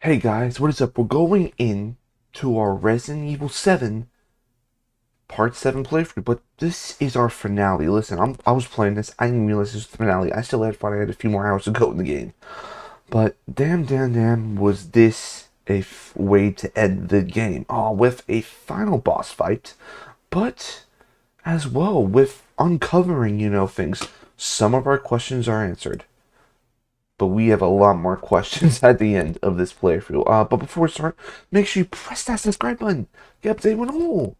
Hey guys, what is up? We're going in to our Resident Evil 7 Part 7 playthrough, but this is our finale. Listen, I was playing this, I didn't realize this was the finale. I still had fun, I had a few more hours to go in the game. But damn, was this a way to end the game. With a final boss fight, but as well with uncovering, things. Some of our questions are answered, but we have a lot more questions at the end of this playthrough. But before we start, make sure you press that subscribe button. Get updated when all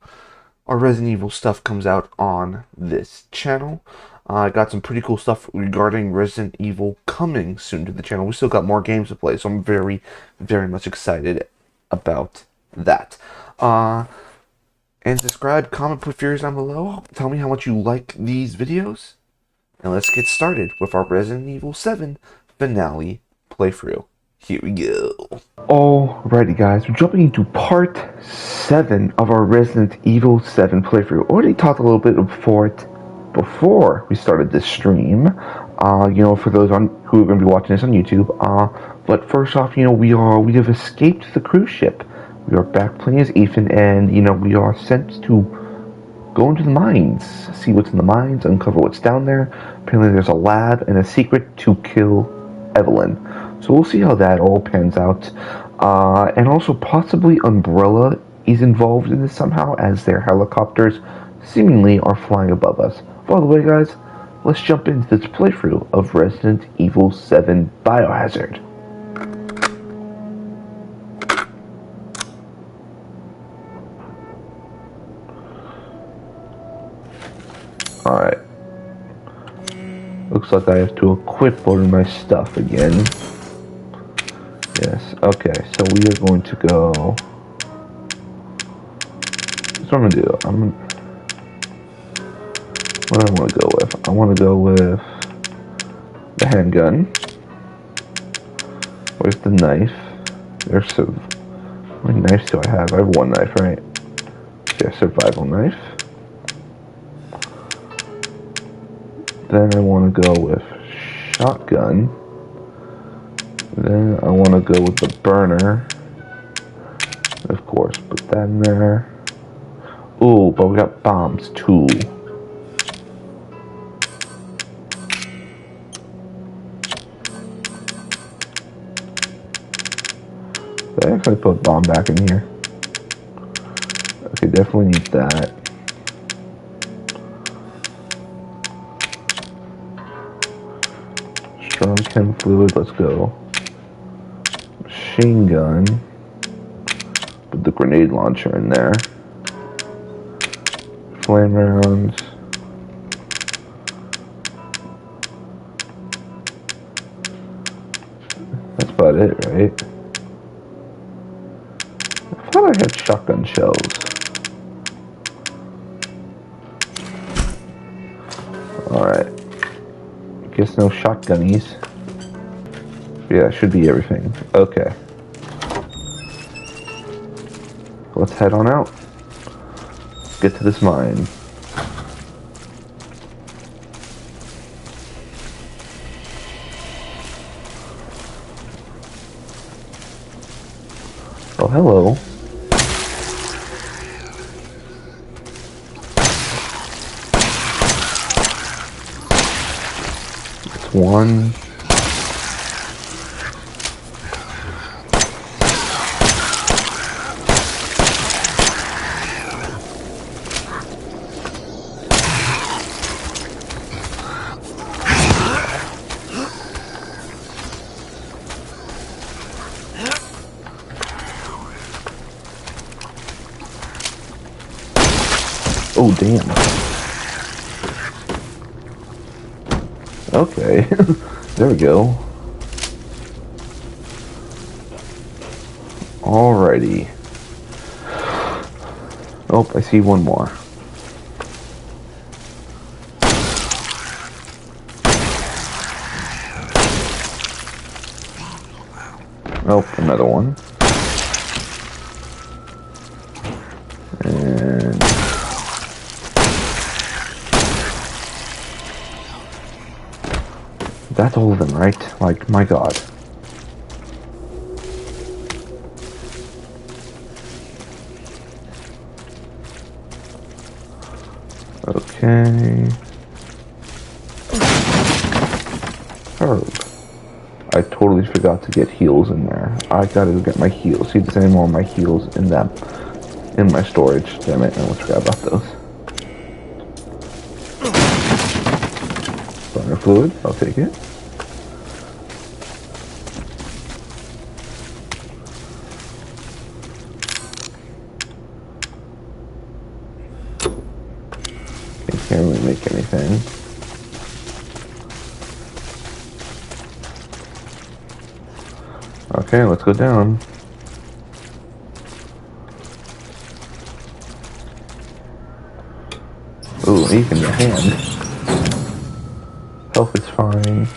our Resident Evil stuff comes out on this channel. I got some pretty cool stuff regarding Resident Evil coming soon to the channel. We still got more games to play, so I'm very much excited about that. And subscribe, comment, put fears down below. Tell me how much you like these videos. And let's get started with our Resident Evil 7 finale playthrough. Here we go. Alrighty guys, we're jumping into part 7 of our Resident Evil 7 playthrough. Already talked a little bit before we started this stream. For those who are going to be watching this on YouTube. But first off, we have escaped the cruise ship. We are back playing as Ethan, and we are sent to go into the mines, see what's in the mines, uncover what's down there. Apparently there's a lab and a secret to kill Eveline. So we'll see how that all pans out. And also possibly Umbrella is involved in this somehow, as their helicopters seemingly are flying above us. By the way guys, let's jump into this playthrough of Resident Evil 7 Biohazard. Alright. Looks like I have to equip all of my stuff again. Yes, okay, so we are going to go... What I'm going to do? What do I want to go with? I want to go with the handgun. Where's the knife? How many knives do I have? I have one knife, right? Yeah, survival knife. Then I want to go with shotgun. Then I want to go with the burner. Of course, put that in there. Ooh, but we got bombs too. Did I actually put a bomb back in here? Okay, definitely need that. Strong chem fluid, let's go. Machine gun. Put the grenade launcher in there. Flame rounds. That's about it, right? I thought I had shotgun shells. Alright. Guess no shotgunnies. Yeah, should be everything. Okay. Let's head on out. Get to this mine. Oh, hello. It's one. Oh, damn. Okay. There we go. Alrighty. Oh, I see one more. Oh, another one. And... that's all of them, right? Like, my god. Okay. Herb. I totally forgot to get heals in there. I gotta go get my heals. See if there's any more of my heals in them. In my storage. Damn it, I almost forgot about those. Burner fluid, I'll take it. Can't really make anything. Okay, let's go down. Ooh, ink in your hand. Health is fine.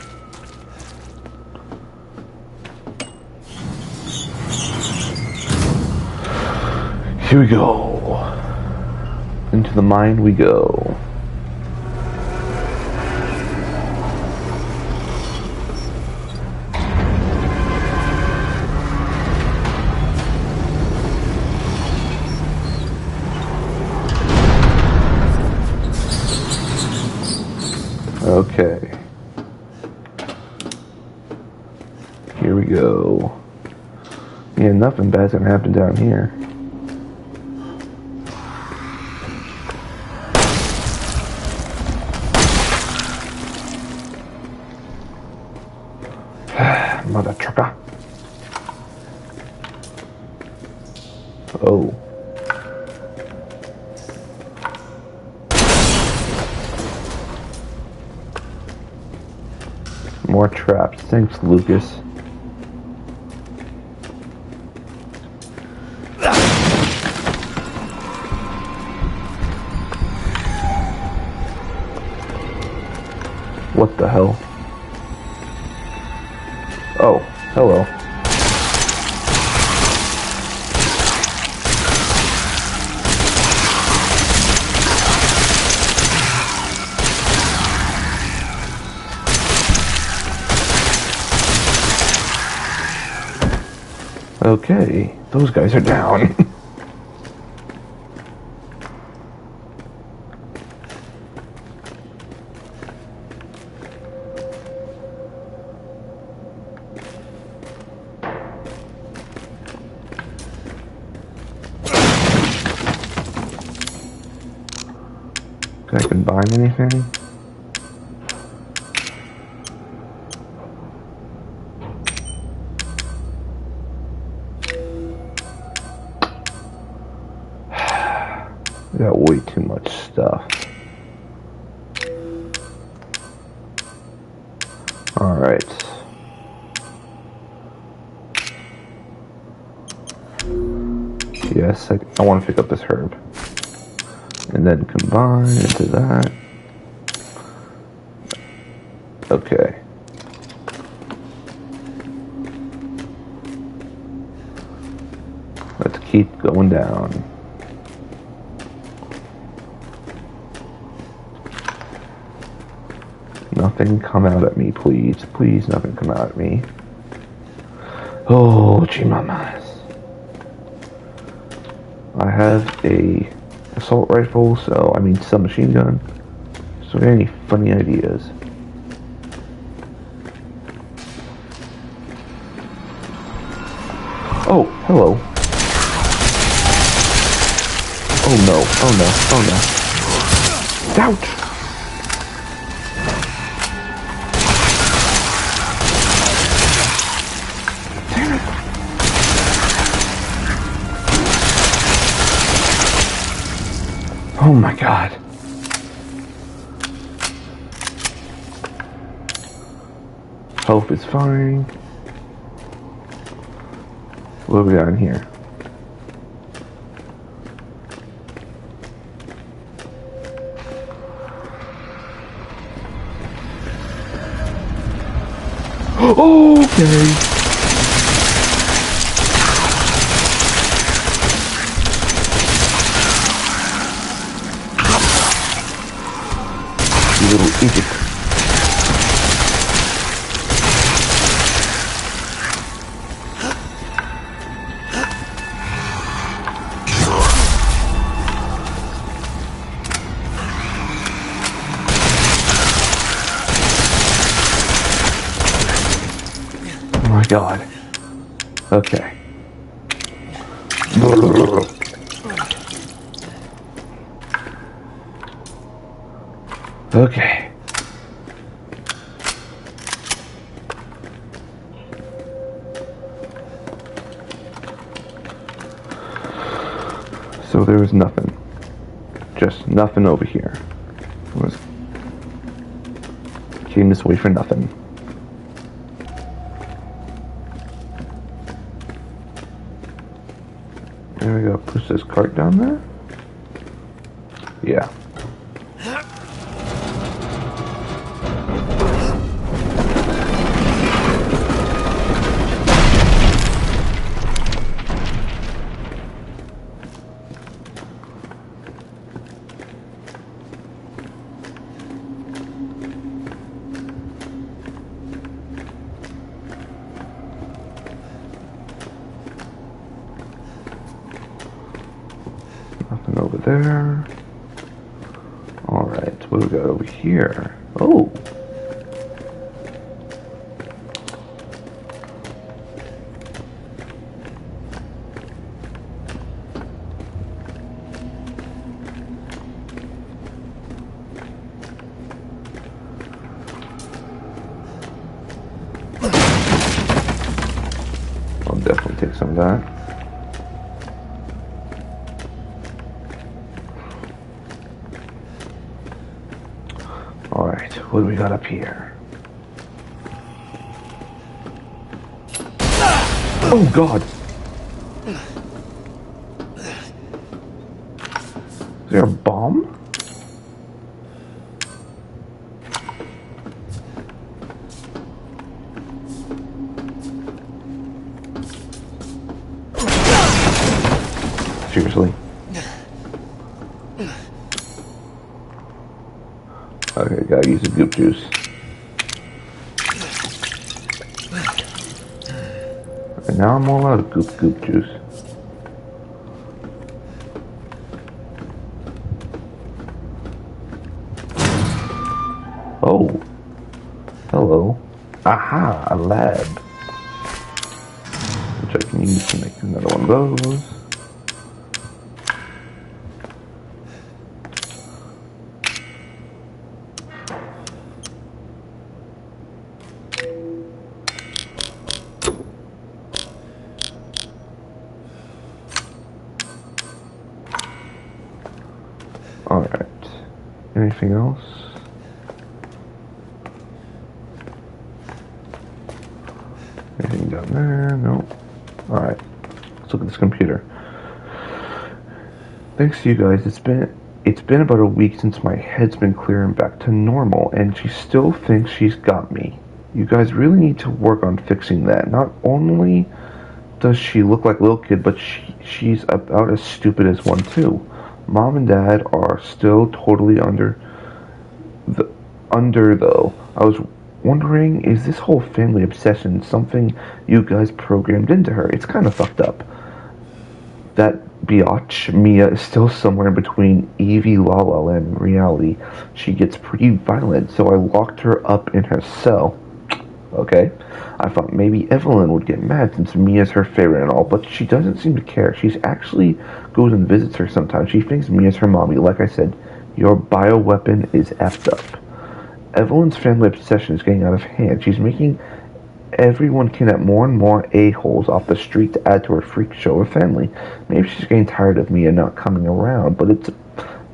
Here we go. Into the mine we go. Okay. Here we go. Yeah, nothing bad's gonna happen down here. Mother trucker. Oh. More traps. Thanks, Lucas. What the hell? Oh, hello. Okay, those guys are down. Can I combine anything? I got way too much stuff. Alright. Yes, I want to pick up this herb. And then combine into that. Okay. Let's keep going down. Nothing come out at me, please. Please, nothing come out at me. Oh, chimamas. I have a assault rifle, so I mean submachine gun. So any funny ideas? Oh, hello. Oh no, oh no, oh no. Ouch! Damn it. Oh my god. Health is fine. What have we got in here? Okay. You little idiot. God. Okay. Okay. So there was nothing. Just nothing over here. Came this way for nothing. There we go. Push this cart down there? Yeah. Nothing over there. Alright, what do we got over here? Oh! I'll definitely take some of that. Alright, what do we got up here? Oh God! Is there a bomb? Seriously? Okay, gotta use the goop juice. And now I'm all out of goop juice. Oh. Hello. Aha, a lab. Which I can use to make another one of those. Alright. Anything else? Anything down there? No. Alright. Let's look at this computer. Thanks to you guys, it's been about a week since my head's been clearing back to normal, and she still thinks she's got me. You guys really need to work on fixing that. Not only does she look like a little kid, but she's about as stupid as one too. Mom and Dad are still totally under though. I was wondering, is this whole family obsession something you guys programmed into her? It's kind of fucked up. That biatch, Mia, is still somewhere between Evie, La La Land, and reality. She gets pretty violent, so I locked her up in her cell. Okay. I thought maybe Eveline would get mad since Mia's her favorite and all, but she doesn't seem to care. She actually goes and visits her sometimes. She thinks Mia's her mommy. Like I said, your bioweapon is effed up. Eveline's family obsession is getting out of hand. She's making everyone kidnap more and more a-holes off the street to add to her freak show of family. Maybe she's getting tired of Mia not coming around, but it's a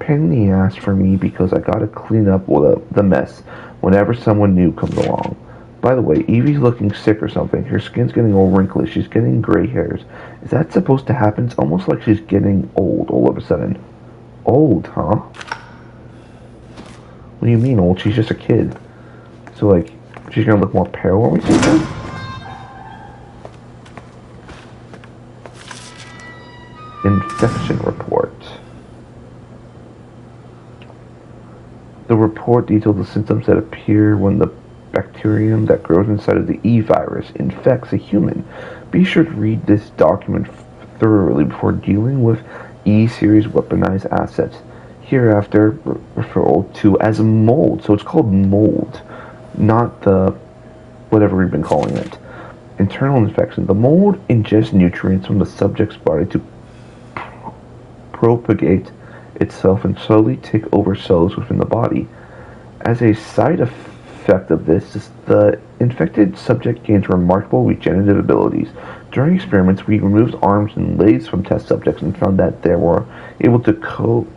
pain in the ass for me because I gotta clean up the mess whenever someone new comes along. By the way, Evie's looking sick or something. Her skin's getting all wrinkly. She's getting gray hairs. Is that supposed to happen? It's almost like she's getting old all of a sudden. Old, huh? What do you mean old? She's just a kid. So, like, she's gonna look more pale when we see her? Infection report. The report details the symptoms that appear when the bacterium that grows inside of the E virus infects a human. Be sure to read this document thoroughly before dealing with E-series weaponized assets. Hereafter referred to as mold. So it's called mold, not the whatever we've been calling it. Internal infection. The mold ingests nutrients from the subject's body to propagate itself and slowly take over cells within the body. As a side effect of this, the infected subject gains remarkable regenerative abilities. During experiments, we removed arms and legs from test subjects and found that they were able to coapt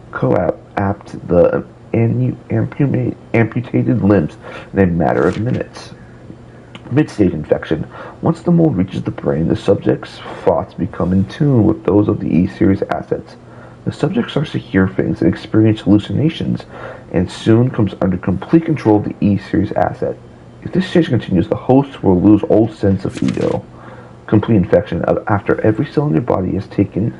the amputated limbs in a matter of minutes. Mid-stage infection. Once the mold reaches the brain, the subject's thoughts become in tune with those of the E-series assets. The subject starts to hear things and experience hallucinations, and soon comes under complete control of the E-series asset. If this stage continues, the host will lose all sense of ego. Complete infection. After every cell in your body is taken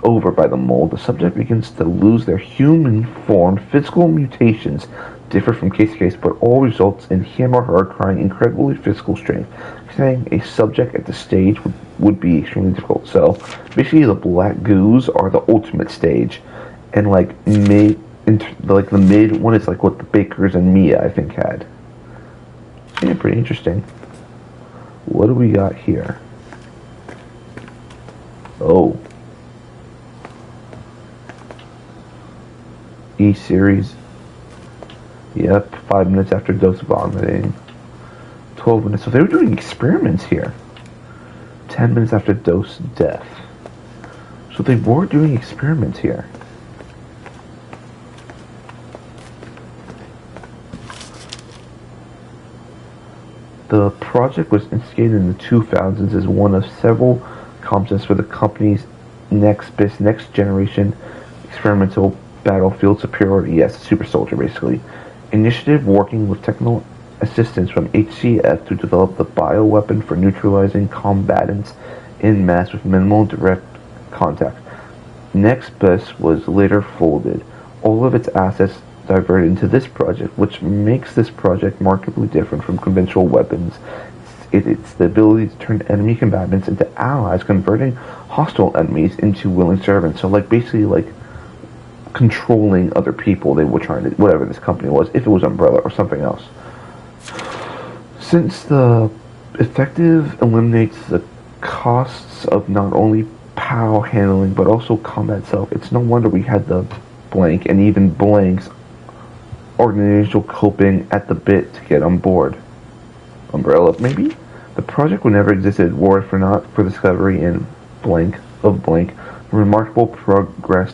over by the mold, the subject begins to lose their human form. Physical mutations differ from case to case, but all results in him or her acquiring incredibly physical strength. Saying a subject at the stage would be extremely difficult. So, basically, the black goos are the ultimate stage, and the mid one is like what the Bakers and Mia, I think, had. Yeah, pretty interesting. What do we got here? Oh. E-series. Yep, 5 minutes after dose vomiting. 12 minutes. So they were doing experiments here. 10 minutes after dose death. So they were doing experiments here. The project was instigated in the 2000s as one of several concepts for the company's next generation experimental battlefield superiority. Yes, super soldier basically. Initiative working with technical assistance from HCF to develop the bioweapon for neutralizing combatants en masse with minimal direct contact. NextBus was later folded. All of its assets diverted into this project, which makes this project markedly different from conventional weapons. It's the ability to turn enemy combatants into allies, converting hostile enemies into willing servants. So basically controlling other people. They were trying to, whatever this company was, if it was Umbrella or something else. Since the effective eliminates the costs of not only POW handling but also combat itself, it's no wonder we had the blank and even blank's organizational coping at the bit to get on board. Umbrella, maybe? The project would never existed were it not for discovery in blank remarkable progress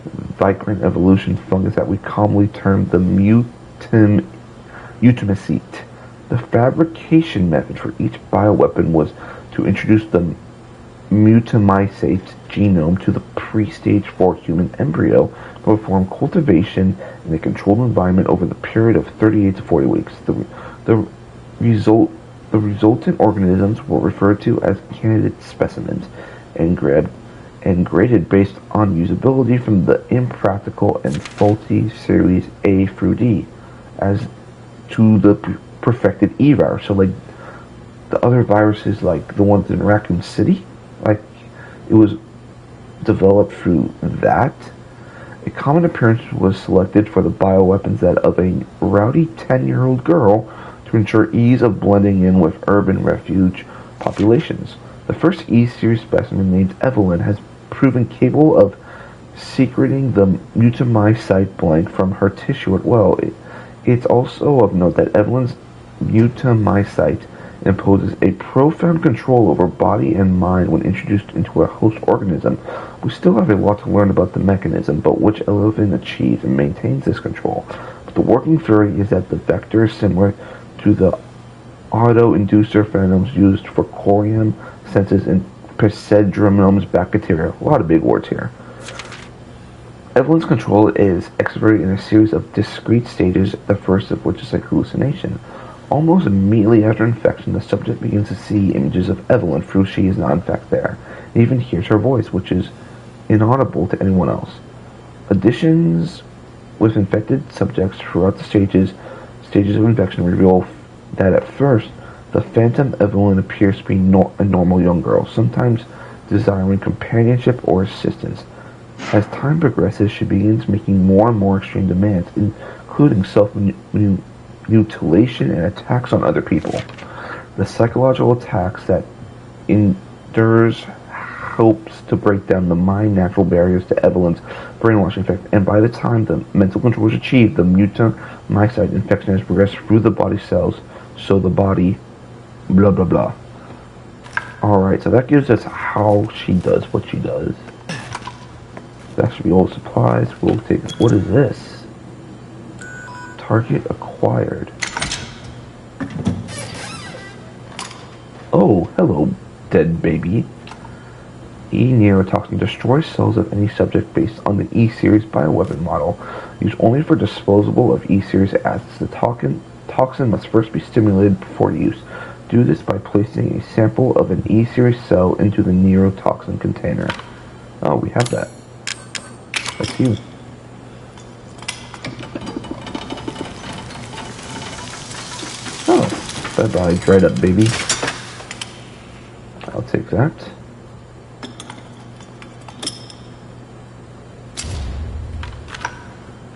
vibrant evolution fungus that we commonly term the mutamicete. The fabrication method for each bioweapon was to introduce the mutamicete genome to the pre-stage 4 human embryo to perform cultivation in a controlled environment over the period of 38 to 40 weeks. The resultant organisms were referred to as candidate specimens and graded based on usability from the impractical and faulty series A through D as to the perfected E virus. So the other viruses, like the ones in Raccoon City, it was developed through that. A common appearance was selected for the bioweapons that of a rowdy 10-year-old girl to ensure ease of blending in with urban refuge populations. The first E-series specimen named Eveline has proven capable of secreting the mutamicete blank from her tissue at will. It's also of note that Eveline's mutamicete imposes a profound control over body and mind when introduced into a host organism. We still have a lot to learn about the mechanism, but which Eveline achieves and maintains this control. But the working theory is that the vector is similar to the auto-inducer phenomens used for corium senses in Pseudomonas bacteria. A lot of big words here. Eveline's control is exerted in a series of discrete stages, the first of which is a hallucination. Almost immediately after infection, the subject begins to see images of Eveline, though she is not in fact there. It even hears her voice, which is inaudible to anyone else. Additions with infected subjects throughout the stages of infection reveal that at first, the phantom Eveline appears to be a normal young girl, sometimes desiring companionship or assistance. As time progresses, she begins making more and more extreme demands, including self-mutilation and attacks on other people. The psychological attacks that endures helps to break down the mind natural barriers to Eveline's brainwashing effect, and by the time the mental control is achieved, the mutant mycete infection has progressed through the body cells, so the body blah blah blah. Alright, so that gives us how she does what she does. That should be all supplies. We'll take... What is this? Target acquired. Oh, hello, dead baby. E-neurotoxin destroys cells of any subject based on the E-series bioweapon model. Used only for disposable of E-series assets. The toxin must first be stimulated before use. Do this by placing a sample of an E-series cell into the neurotoxin container. Oh, we have that. That's you. Oh, bye-bye, dried up baby. I'll take that.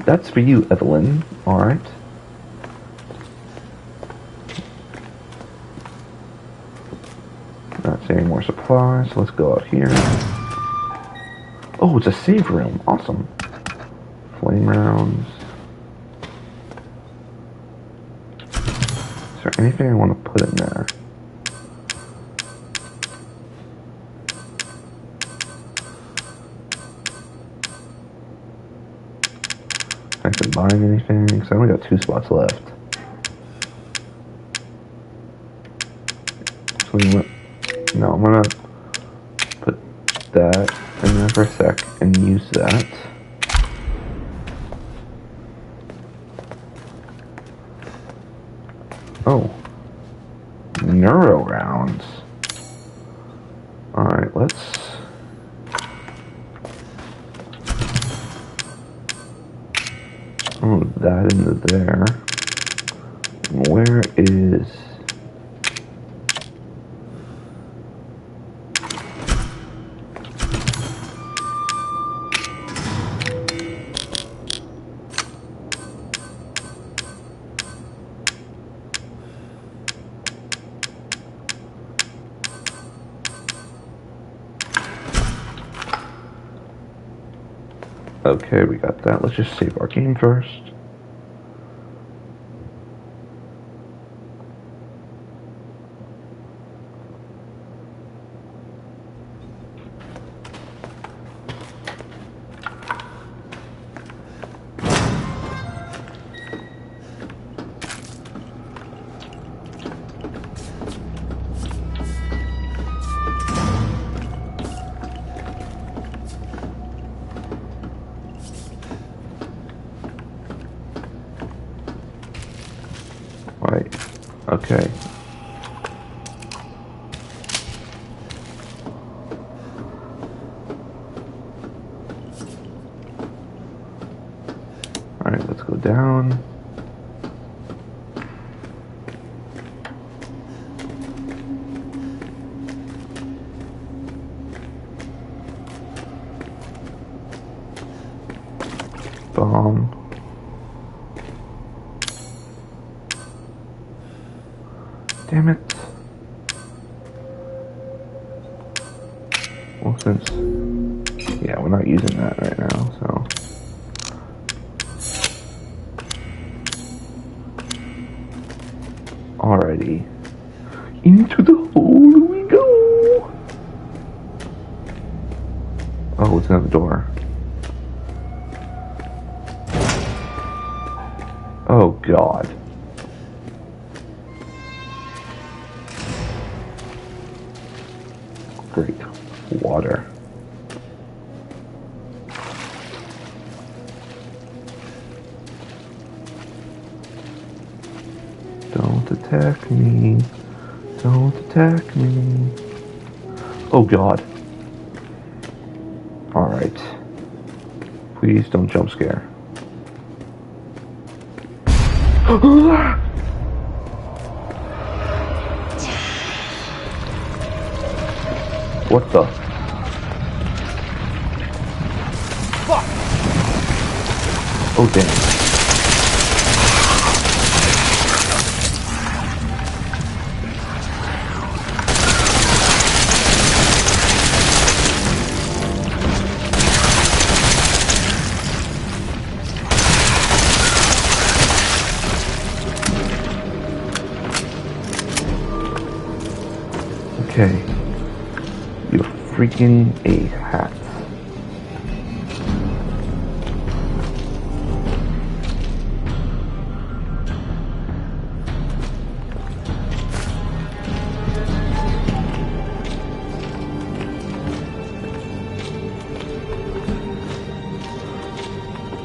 That's for you, Eveline. Alright. Not seeing more supplies, so let's go out here. Oh, it's a save room. Awesome. Flame rounds. Is there anything I want to put in there? Can I combine anything? Because I only got 2 spots left. So no, I'm gonna put that in there for a sec and use that. Oh. Neuro rounds. Alright, let's... Oh, that into there. Where is... Okay, we got that. Let's just save our game first. Right. Okay. Alright, let's go down. Bomb. Damn it. Well, since... Yeah, we're not using that right now, so... Alrighty. Into the hole we go! Oh, it's another door. Oh, God. Great. Water. Don't attack me. Don't attack me. Oh God. Alright. Please don't jump scare. What the? Fuck! Oh damn. freaking A hat.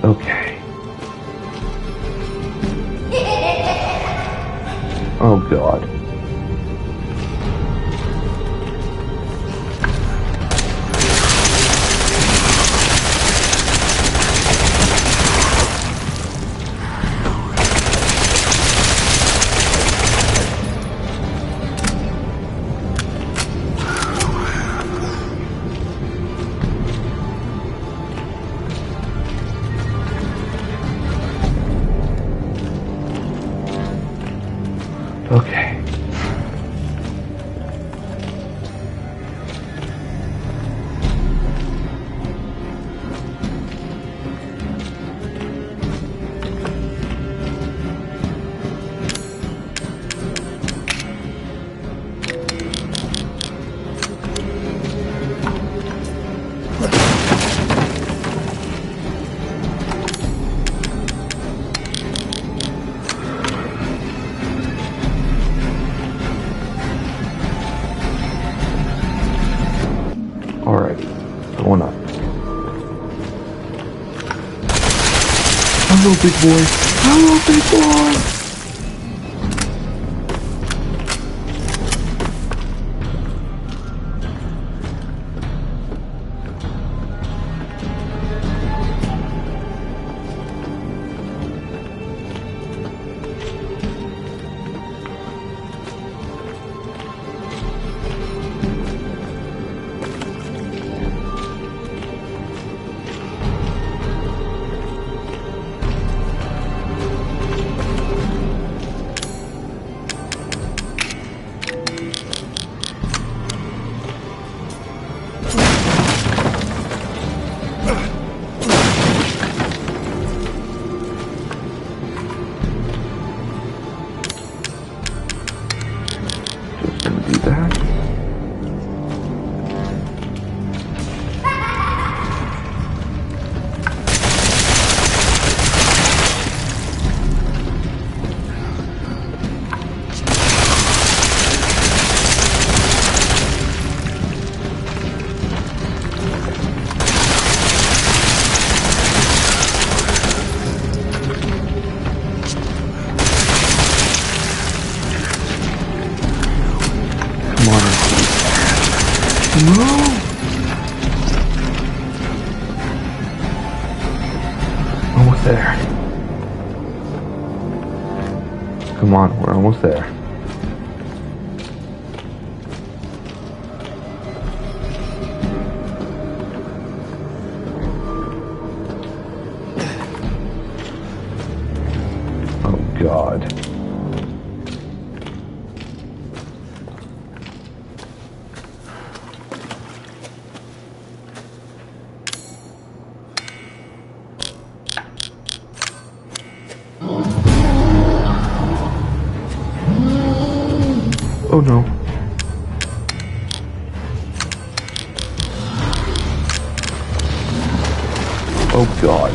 Okay. Oh God. Okay. Alright, going up. Hello, big boy. Hello, big boy. Just gonna do that. Come on. No! Almost there. Come on, we're almost there. Oh God. Oh no. Oh God.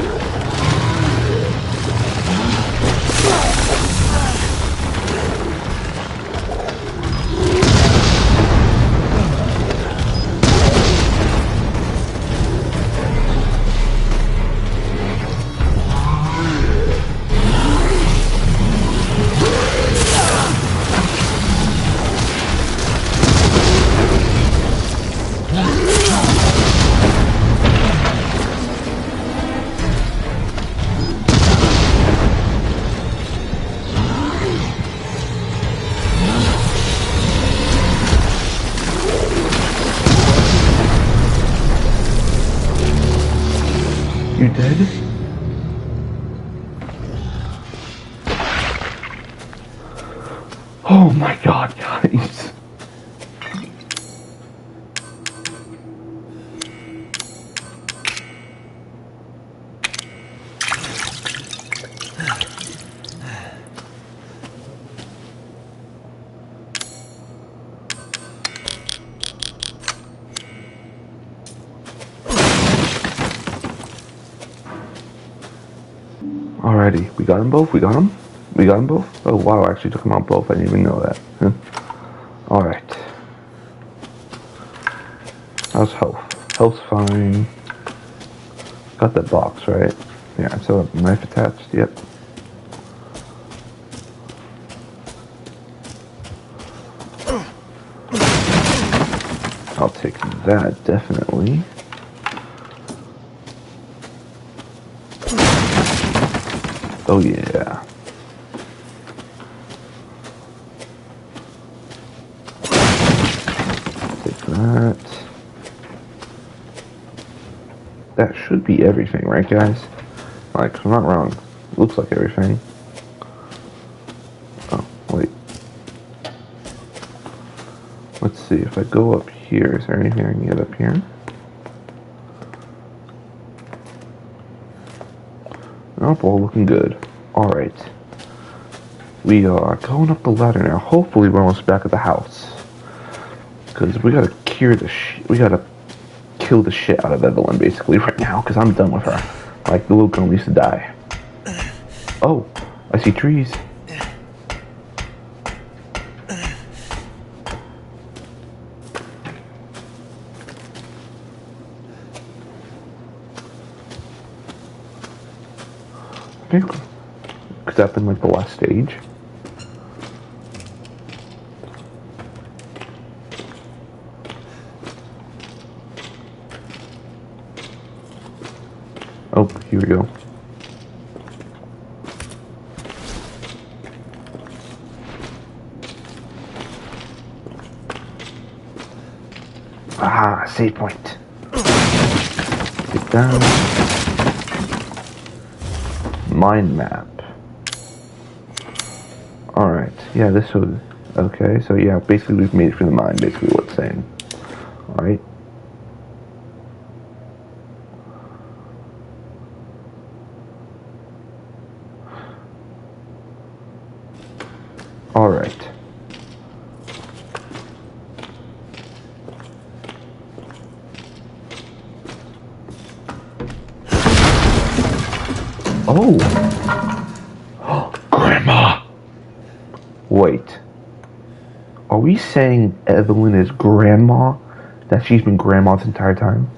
You dead? Oh my God, guys. Alrighty, we got them both. We got them. We got them both. Oh wow, I actually took them out both. I didn't even know that. Huh. All right. How's health? Health's fine. Got that box, right? Yeah, so a knife attached. Yep. I'll take that, definitely. Oh yeah. Take that. That should be everything, right guys? Like, if I'm not wrong. Looks like everything. Oh, wait. Let's see, if I go up here, is there anything I can get up here? Nope, all looking good. Alright. We are going up the ladder now. Hopefully we're almost back at the house. Because we gotta we gotta kill the shit out of Eveline basically right now, because I'm done with her. Like, the little girl needs to die. Oh, I see trees. Okay. Could that have been like the last stage? Oh, here we go. Ah, save point. Get down. Mind map. Alright, yeah, this was... Okay, so yeah, basically we've made it through the mine, basically what it's saying. Alright. Alright. Oh! Grandma! Wait. Are we saying Eveline is grandma? That she's been grandma this entire time?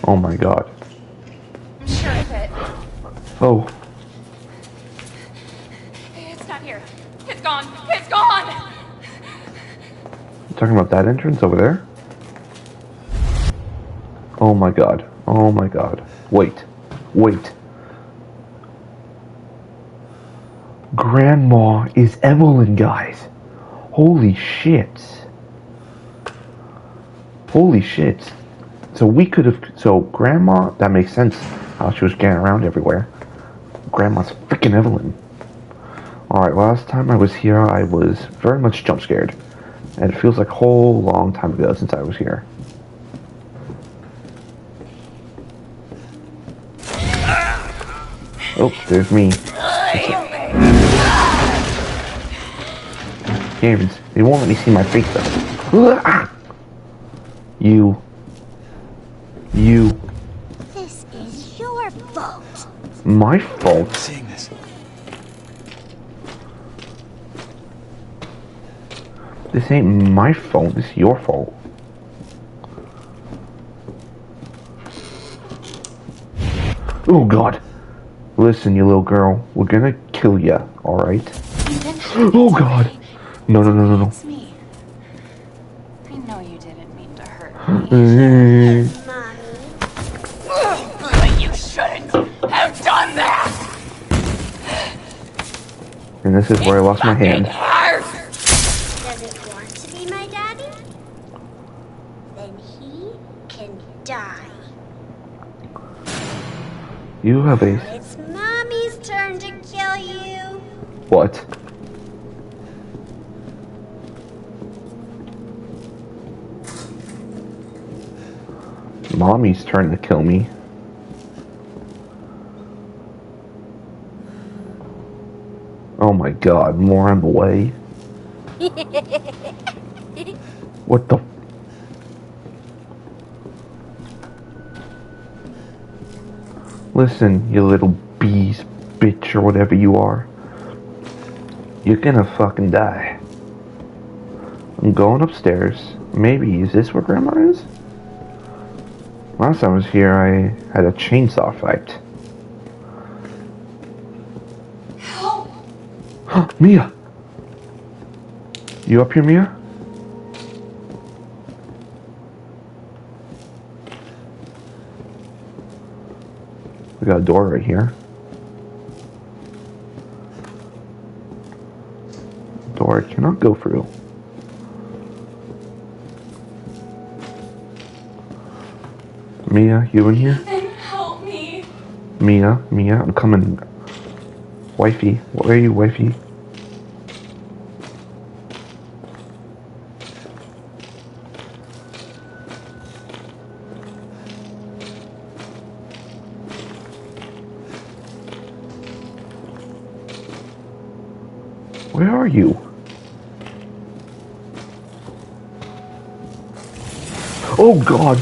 Oh my god. I'm sure of it. Oh. It's not here. It's gone. It's gone! You talking about that entrance over there? Oh my god. Oh my god. Wait. Wait. Grandma is Eveline, guys. Holy shit. Holy shit. So we could have... So Grandma... That makes sense. How she was getting around everywhere. Grandma's freaking Eveline. Alright, last time I was here, I was very much jump scared. And it feels like a whole long time ago since I was here. Oh, there's me. Games, they won't let me see my face though. You. This is your fault. My fault? Seeing this. This ain't my fault, this is your fault. Oh god. Listen, you little girl, we're gonna kill ya, alright? Oh god. No. It's me. I know you didn't mean to hurt me. But you shouldn't have done that! And this is where I lost my hand. Does it want to be my daddy? Then he can die. You have a... It's Mommy's turn to kill you. What? Mommy's turn to kill me. Oh my god, more on the way. What the? Listen, you little bees, bitch, or whatever you are. You're gonna fucking die. I'm going upstairs. Maybe, is this where Grandma is? Last time I was here, I had a chainsaw fight. Help! Mia! You up here, Mia? We got a door right here. Door I cannot go through. Mia, you in here? Ethan, help me. Mia, I'm coming. Wifey, where are you, wifey? Where are you? Oh God!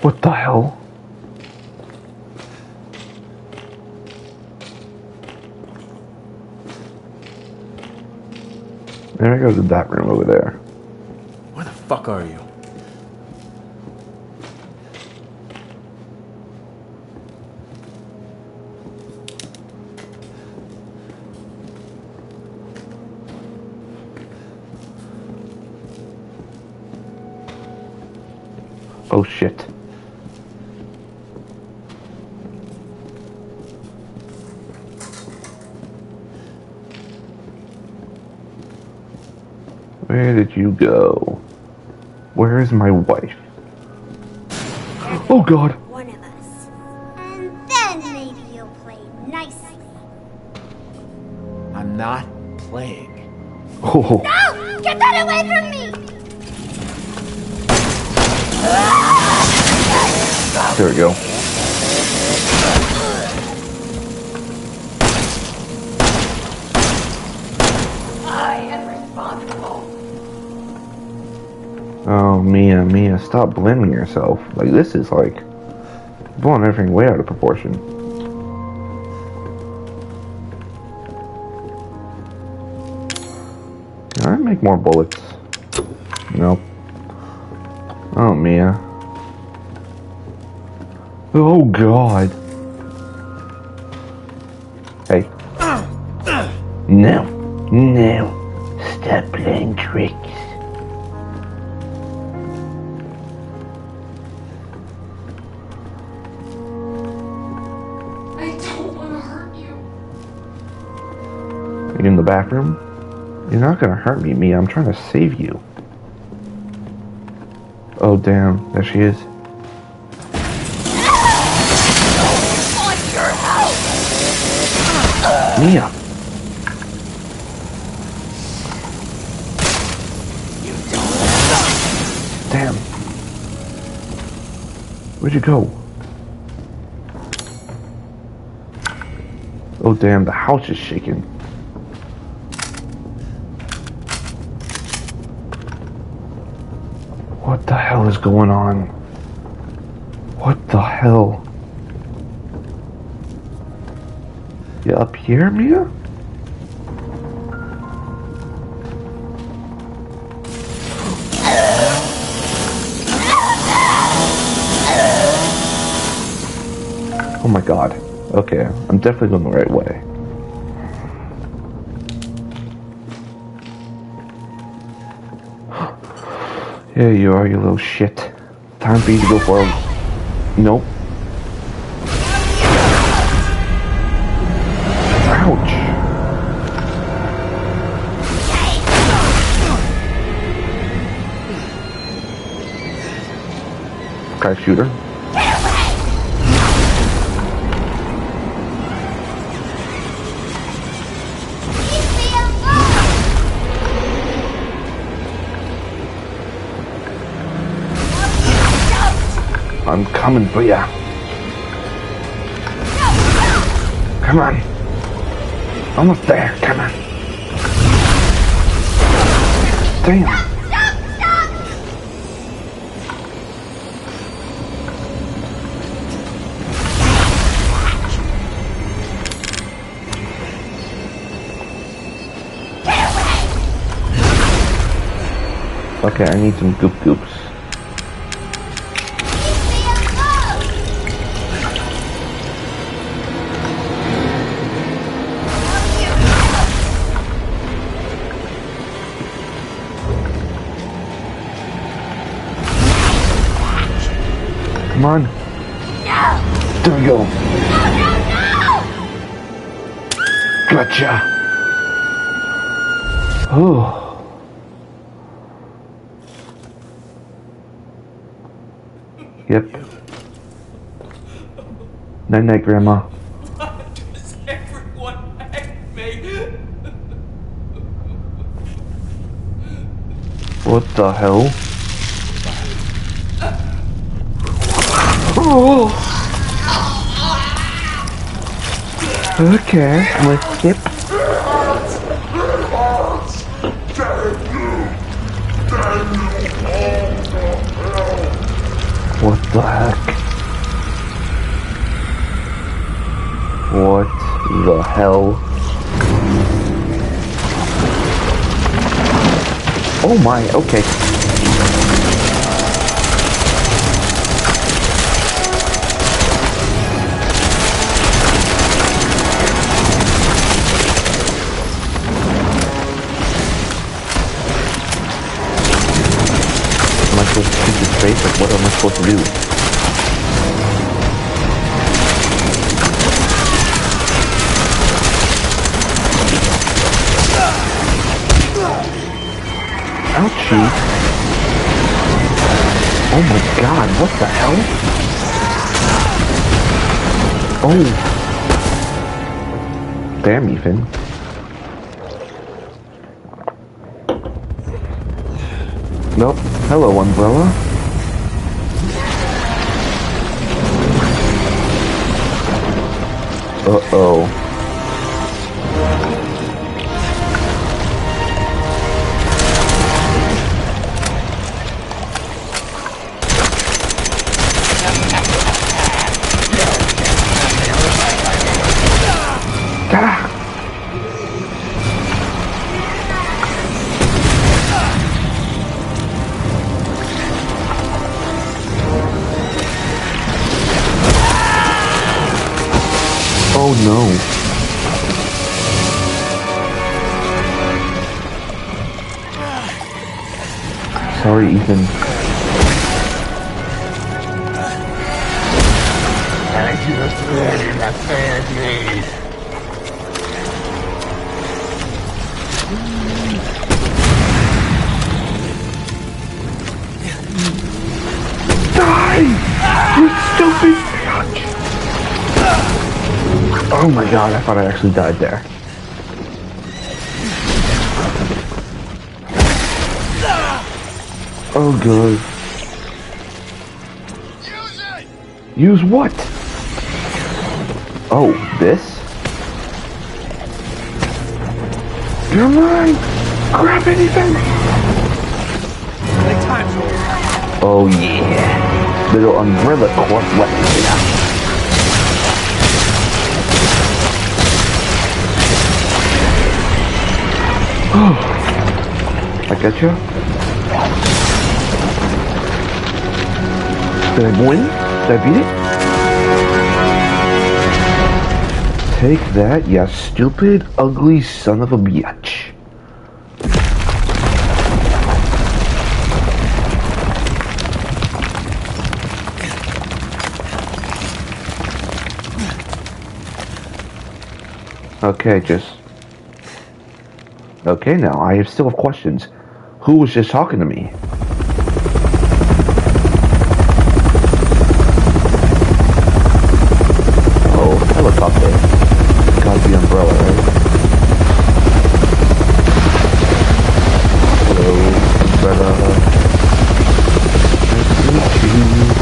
What the hell? There I go to that room over there. Where the fuck are you? Oh shit. Where did you go? Where is my wife? Oh God! One of us. And then maybe you'll play nicely. I'm not playing. Oh, No! Get that away from me! there we go. I am responsible. Oh, Mia, stop blaming yourself. Like, this is like blowing everything way out of proportion. Can I make more bullets? Nope. Oh, Mia. Oh, God. Hey. No. Stop playing tricks. I don't want to hurt you. Are you in the bathroom? You're not gonna hurt me, Mia. I'm trying to save you. Oh, damn. There she is. Want your help? Mia! Damn. Where'd you go? Oh, damn. The house is shaking. What the hell is going on? What the hell? You up here, Mia? Oh my God. Okay, I'm definitely going the right way. Here you are, you little shit. Time for you to go for a... Nope. Ouch. Okay, shooter. coming for ya. Come on. Almost there. Come on. Damn. Okay, I need some goop goops. Come on. No! There we go. No! Gotcha. Oh. Yep. Night night, Grandma. Why does everyone hate me? What the hell? Oh. Okay, I'm gonna skip. What the heck? What the hell? Oh my, okay. Am I supposed to shoot his face? Like, what am I supposed to do? Ouchie. Oh my god, what the hell? Oh. Damn, Ethan. Nope. Hello, umbrella. Uh-oh. Oh no. Sorry, Ethan. Die! You stupid bitch! Oh my god, I thought I actually died there. Oh good. Use it! Use what? Oh, this? Come on! Grab anything! Like time's over. Oh yeah. Little umbrella corp weapon. I got you. Did I win? Did I beat it? Take that, you stupid, ugly son of a bitch. Okay, just... Okay, now, I still have questions. Who was just talking to me? Oh, helicopter. Gotta be umbrella, right? Hello, umbrella. Nice to meet you.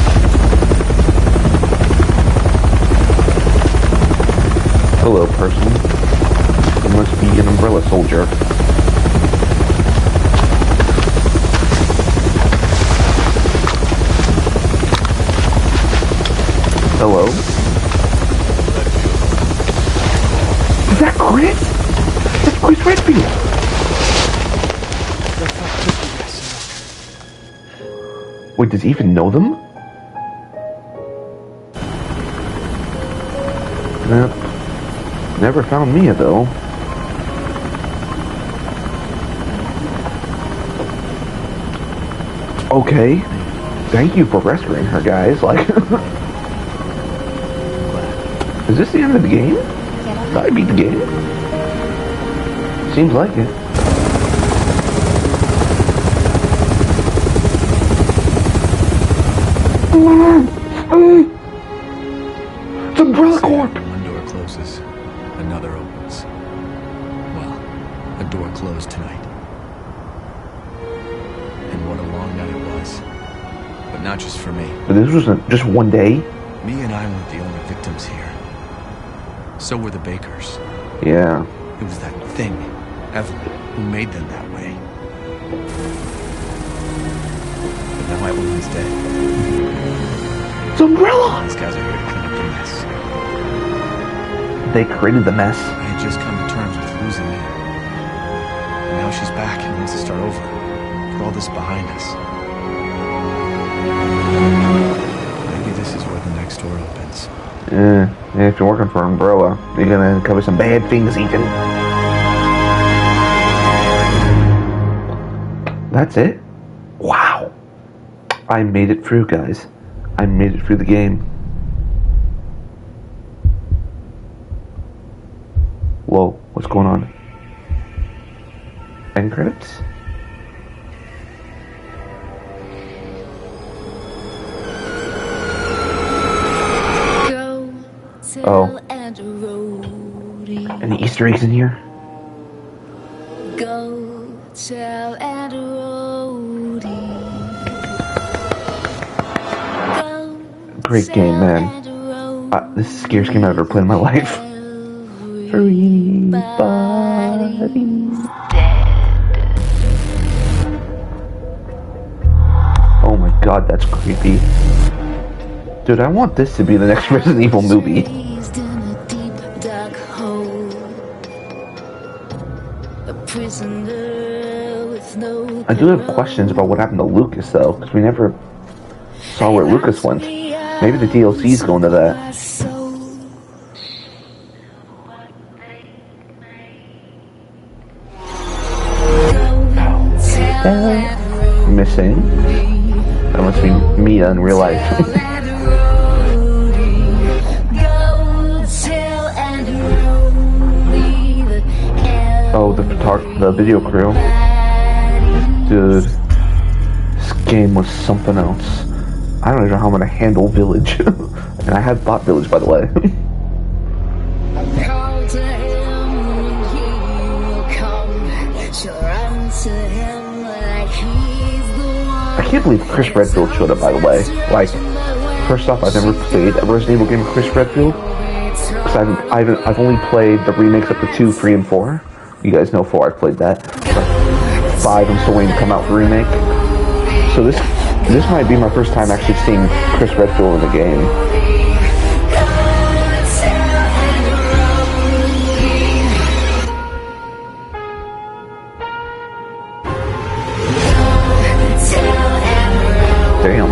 Wait, does he even know them? Nope. Never found Mia, though. Okay. Thank you for rescuing her, guys. Like, is this the end of the game? Did I beat the game? Seems like it. It's Umbrella Corp! One door closes, another opens. Well, a door closed tonight. And what a long night it was. But not just for me. But this wasn't just one day. Me and I weren't the only victims here. So were the Bakers. Yeah. It was that thing, Eveline, who made them that way. But now Eveline's dead. It's Umbrella! These guys are here to clean up the mess. They created the mess. I had just come to terms with losing Mia. And now she's back and wants to start over. Put all this behind us. Maybe this is where the next door opens. Yeah, if you're working for Umbrella, you're gonna uncover some bad things, Ethan. That's it? Wow. I made it through, guys. I made it through the game. Whoa, what's going on? End credits? Oh. Any Easter eggs in here? Go tell and Great game, man. This is the scariest game I've ever played in my life. Everybody's Oh my god, that's creepy. Dude, I want this to be the next Resident Evil movie. I do have questions about what happened to Lucas, though, because we never saw where Lucas went. Maybe the DLC's going to that. Missing. That must be Mia in real life. Oh, the video crew. Dude, this game was something else. I don't even know how I'm gonna handle Village. And I had bought Village, by the way. I can't believe Chris Redfield showed up, by the way. Like, first off, I've never played a Resident Evil game with Chris Redfield. Because I've only played the remakes up to 2, 3, and 4. You guys know 4, I've played that. But 5, I'm still waiting to come out for remake. So this might be my first time actually seeing Chris Redfield in the game. Damn.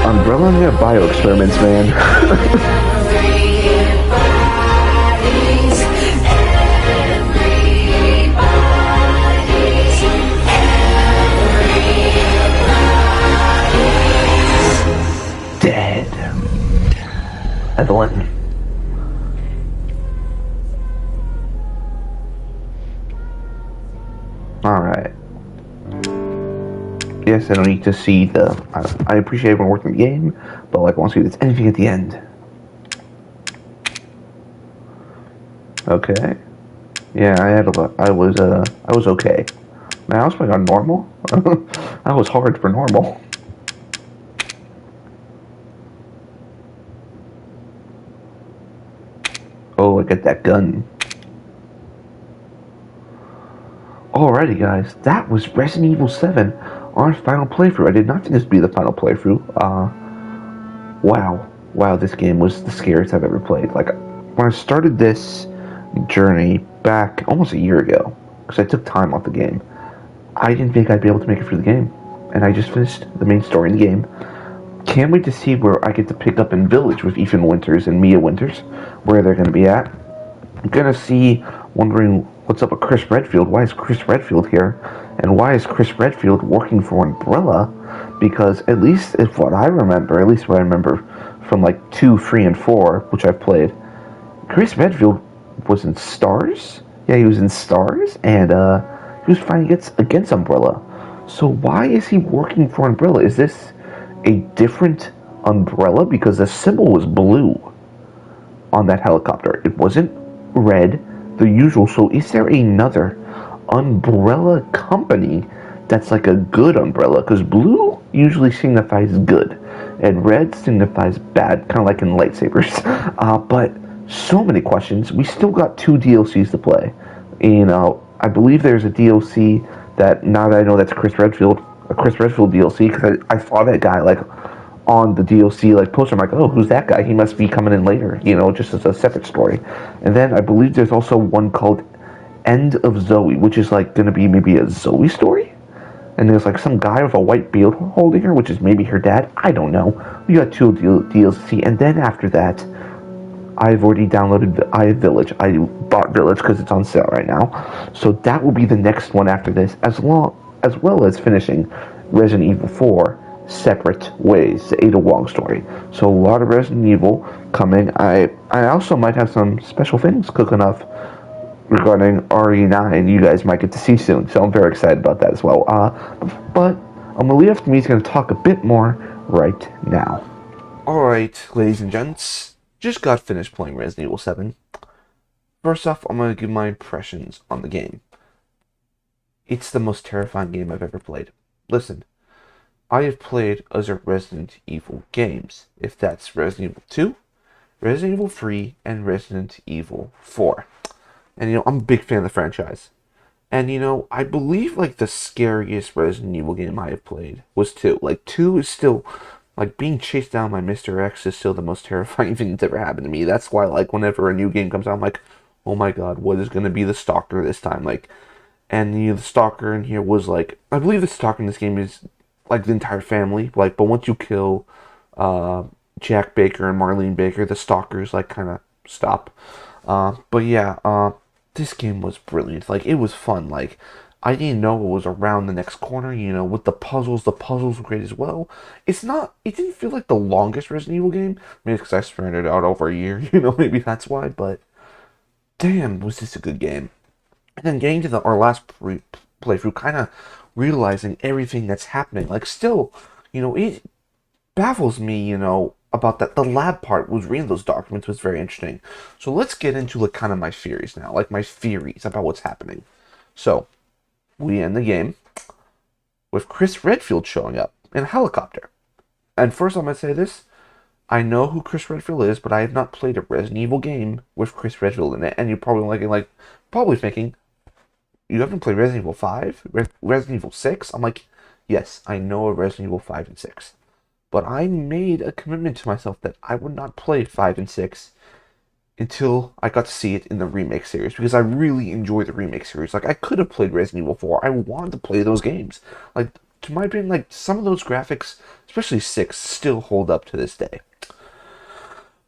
Umbrella and their bio experiments, man. Dead. Eveline. Alright. Yes, I don't need to see the... I appreciate everyone working the game, but like, I want to see if there's anything at the end. Okay. Yeah, I was okay. Man, I was playing on normal. That was hard for normal. Oh, I got that gun. Alrighty, guys, that was Resident Evil 7, our final playthrough. I did not think this would be the final playthrough. Wow, this game was the scariest I've ever played. Like, when I started this journey back almost a year ago because I took time off the game. I didn't think I'd be able to make it through the game, and I just finished the main story in the game. Can't wait to see where I get to pick up in Village with Ethan Winters and Mia Winters, where they're going to be at. I'm going to see, wondering what's up with Chris Redfield. Why is Chris Redfield here? And why is Chris Redfield working for Umbrella? Because at least if what I remember, at least what I remember from like 2, 3, and 4, which I've played, Chris Redfield was in Stars? Yeah, he was in Stars, and he was fighting against Umbrella. So why is he working for Umbrella? Is this a different Umbrella? Because the symbol was blue on that helicopter. It wasn't red, the usual. So is there another Umbrella company that's like a good Umbrella? Because blue usually signifies good, and red signifies bad, kind of like in lightsabers. But so many questions. We still got 2 DLCs to play. I believe there's a DLC that, now that I know that's Chris Redfield, a Chris Redfield DLC, because I saw that guy like on the DLC like poster. I'm like, oh, who's that guy? He must be coming in later, just as a separate story. And then I believe there's also one called End of Zoe, which is like going to be maybe a Zoe story. And there's like some guy with a white beard holding her, which is maybe her dad. I don't know. We got 2 DLC, and then after that, I've already downloaded Village. I bought Village because it's on sale right now. So that will be the next one after this, as well as finishing Resident Evil 4 Separate Ways, the Ada Wong story. So a lot of Resident Evil coming. I also might have some special things cooking up regarding RE9 you guys might get to see soon. So I'm very excited about that as well. But I'm going to leave it to me. He's going to talk a bit more right now. Alright, ladies and gents. Just got finished playing Resident Evil 7. First off, I'm going to give my impressions on the game. It's the most terrifying game I've ever played. Listen, I have played other Resident Evil games. If that's Resident Evil 2, Resident Evil 3, and Resident Evil 4. And, I'm a big fan of the franchise. And, I believe, like, the scariest Resident Evil game I have played was 2. Like, 2 is still... Like, being chased down by Mr. X is still the most terrifying thing that's ever happened to me. That's why, like, whenever a new game comes out, I'm like, oh my god, what is going to be the Stalker this time? Like, and, the Stalker in here was, like, I believe the Stalker in this game is, like, the entire family. Like, but once you kill, Jack Baker and Marlene Baker, the Stalkers, like, kind of stop. But yeah, this game was brilliant. Like, it was fun. Like, I didn't know what was around the next corner, with the puzzles were great as well. It didn't feel like the longest Resident Evil game. Maybe it's because I spread it out over a year, maybe that's why, but damn, was this a good game. And then getting to our last playthrough, kind of realizing everything that's happening. Like, still, it baffles me, about that. The lab part was reading those documents was very interesting. So let's get into, like, kind of my theories now, like my theories about what's happening. So, we end the game with Chris Redfield showing up in a helicopter. And first I'm going to say this. I know who Chris Redfield is, but I have not played a Resident Evil game with Chris Redfield in it. And you're probably probably thinking, you haven't played Resident Evil 5? Resident Evil 6? I'm like, yes, I know of Resident Evil 5 and 6. But I made a commitment to myself that I would not play 5 and 6 until I got to see it in the remake series, because I really enjoy the remake series. Like, I could have played Resident Evil 4. I wanted to play those games. Like, to my opinion, like, some of those graphics, especially 6, still hold up to this day.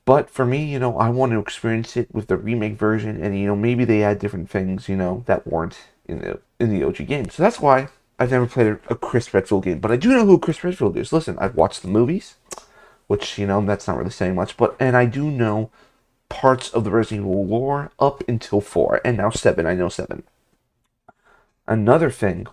But for me, I want to experience it with the remake version, and, maybe they add different things, that weren't in the OG game. So that's why I've never played a Chris Redfield game. But I do know who Chris Redfield is. Listen, I've watched the movies, which, that's not really saying much, and I do know parts of the Resident Evil lore up until 4, and now 7. I know 7. Another thing,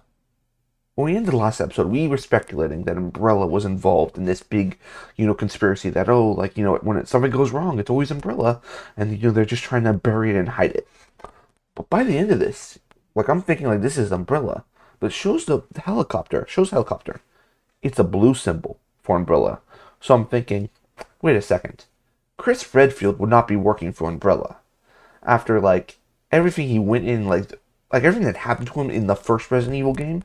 when we ended the last episode, we were speculating that Umbrella was involved in this big, conspiracy that, when something goes wrong, it's always Umbrella, and, they're just trying to bury it and hide it. But by the end of this, I'm thinking, this is Umbrella, but it shows the helicopter, It's a blue symbol for Umbrella. So I'm thinking, wait a second. Chris Redfield would not be working for Umbrella after, everything he went in, everything that happened to him in the first Resident Evil game,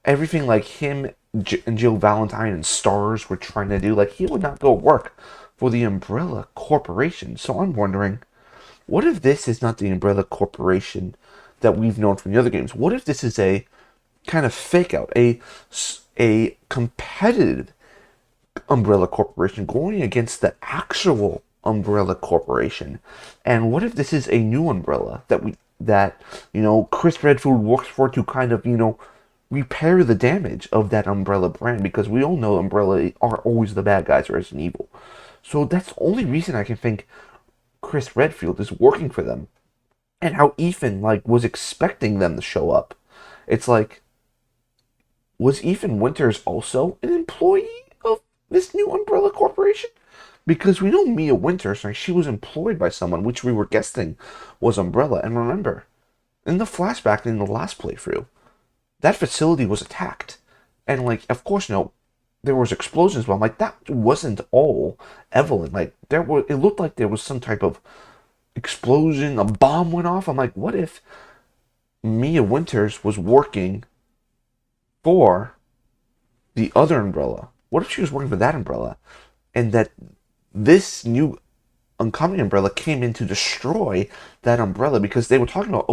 everything, him and Jill Valentine and Stars were trying to do, he would not go work for the Umbrella Corporation. So I'm wondering, what if this is not the Umbrella Corporation that we've known from the other games? What if this is a kind of fake out, a competitive Umbrella Corporation going against the actual Umbrella Corporation? And what if this is a new Umbrella that Chris Redfield works for to kind of repair the damage of that Umbrella brand, because we all know Umbrella are always the bad guys in Resident Evil. So that's the only reason I can think Chris Redfield is working for them, and how Ethan was expecting them to show up. It's like, was Ethan Winters also an employee of this new Umbrella Corporation? Because we know Mia Winters, she was employed by someone, which we were guessing was Umbrella. And remember, in the flashback in the last playthrough, that facility was attacked. And, of course, there was explosions, but I'm like, that wasn't all Eveline. It looked like there was some type of explosion, a bomb went off. I'm like, what if Mia Winters was working for the other Umbrella? What if she was working for that Umbrella, and that this new oncoming Umbrella came in to destroy that Umbrella? Because they were talking about,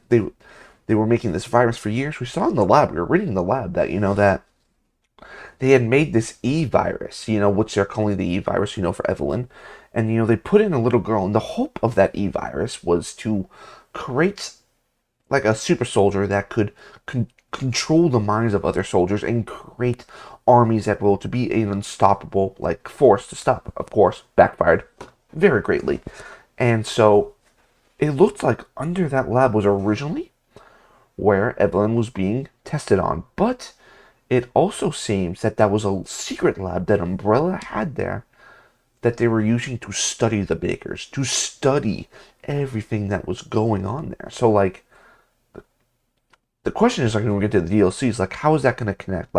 they were making this virus for years. We saw in the lab, we were reading in the lab that, that they had made this E-virus, which they're calling the E-virus, for Eveline. And, they put in a little girl, and the hope of that E-virus was to create, a super soldier that could control the minds of other soldiers and create armies at will, to be an unstoppable, force to stop. Of course, backfired very greatly. And so, it looked like under that lab was originally where Eveline was being tested on. But it also seems that that was a secret lab that Umbrella had there, that they were using to study the Bakers, to study everything that was going on there. So, the question is, when we get to the DLCs, how is that going to connect?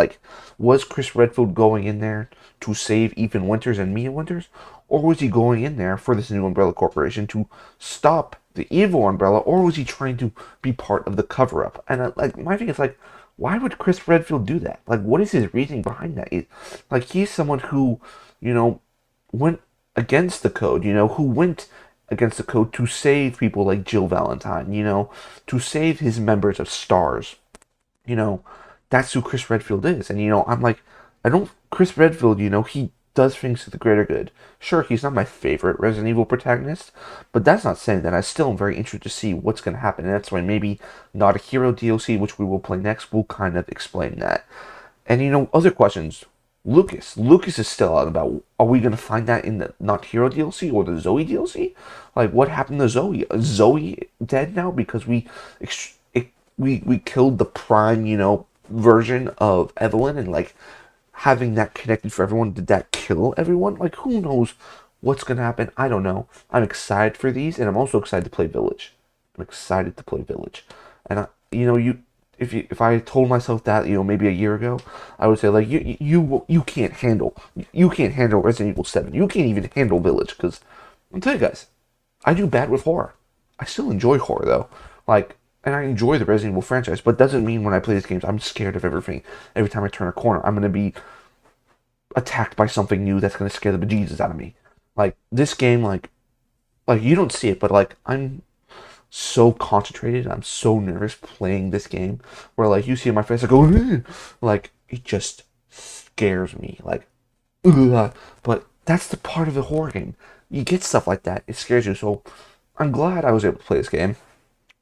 Was Chris Redfield going in there to save Ethan Winters and Mia Winters? Or was he going in there for this new Umbrella Corporation to stop the evil Umbrella? Or was he trying to be part of the cover-up? And, my thing is, why would Chris Redfield do that? What is his reasoning behind that? He's someone who, went against the code, who went against the code to save people like Jill Valentine, to save his members of STARS. That's who Chris Redfield is. And, Chris Redfield, he does things to the greater good. Sure, he's not my favorite Resident Evil protagonist, but that's not saying that I still am very interested to see what's going to happen. And that's why maybe Not a Hero DLC, which we will play next, will kind of explain that. And, other questions. Lucas is still out about, are we going to find that in the Not Hero DLC or the Zoe DLC? What happened to Zoe? Is Zoe dead now because we killed the prime, version of Eveline, and having that connected for everyone, did that kill everyone? Who knows what's going to happen? I don't know. I'm excited for these, and I'm also excited to play Village. And if I told myself that, maybe a year ago, I would say, you can't handle Resident Evil 7. You can't even handle Village, because I'll tell you guys, I do bad with horror. I still enjoy horror, though. And I enjoy the Resident Evil franchise, but doesn't mean when I play these games, I'm scared of everything. Every time I turn a corner, I'm going to be attacked by something new that's going to scare the bejesus out of me. This game, you don't see it, but, I'm so concentrated, I'm so nervous playing this game, where you see in my face, I go, it just scares me, ugh. But that's the part of the horror game. You get stuff like that, it scares you. So I'm glad I was able to play this game.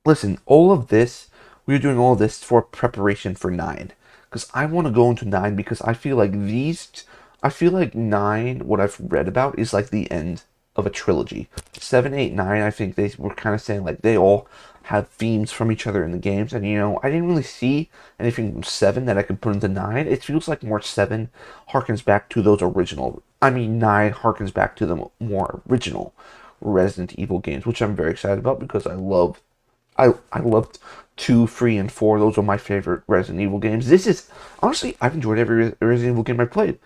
Listen, we're doing all of this for preparation for 9, because I want to go into 9, because I feel like 9, what I've read about, is the end of a trilogy. 7, 8, 9, I think they were kind of saying they all have themes from each other in the games, and I didn't really see anything from 7 that I could put into 9. It feels like more 7 harkens back to those original. 9 harkens back to the more original Resident Evil games, which I'm very excited about, because I loved 2, 3, and 4. Those are my favorite Resident Evil games. This is, honestly, I've enjoyed every Resident Evil game I played.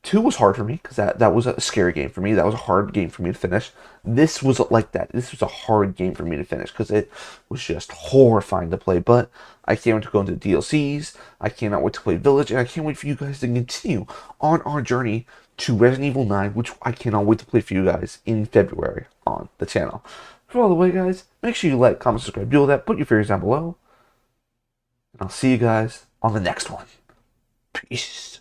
2 was hard for me, because that was a scary game for me. That was a hard game for me to finish. This was like that. This was a hard game for me to finish, because it was just horrifying to play. But I can't wait to go into the DLCs. I cannot wait to play Village, and I can't wait for you guys to continue on our journey to Resident Evil 9, which I cannot wait to play for you guys in February. on the channel. For all the way, guys, make sure you like, comment, subscribe, do all that. Put your fears down below. And I'll see you guys on the next one. Peace.